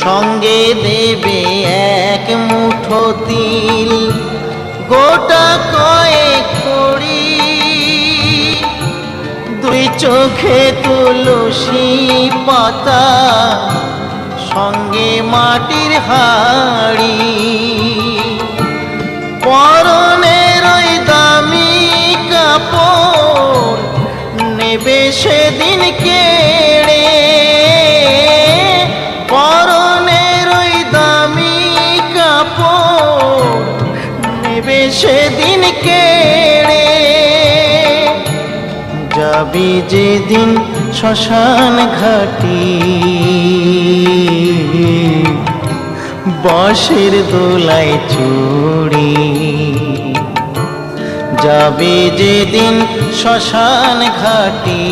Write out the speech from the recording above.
সঙ্গে দেবে এক মুঠো তিল, গোটা কয়েক কড়ি, দুই চোখে তুলসী পাতা, সঙ্গে মাটির হাড়ি। পরনের ওই দামি কাপড় নেবে সেদিন কেড়ে, পরনের ওই দামি কাপড় নেবে সেদিন কেড়ে। যাবি যেদিন শ্মশান ঘাটি, বাঁশের দোলায় চড়ি, যাবি যেদিন শ্মশান ঘাটি।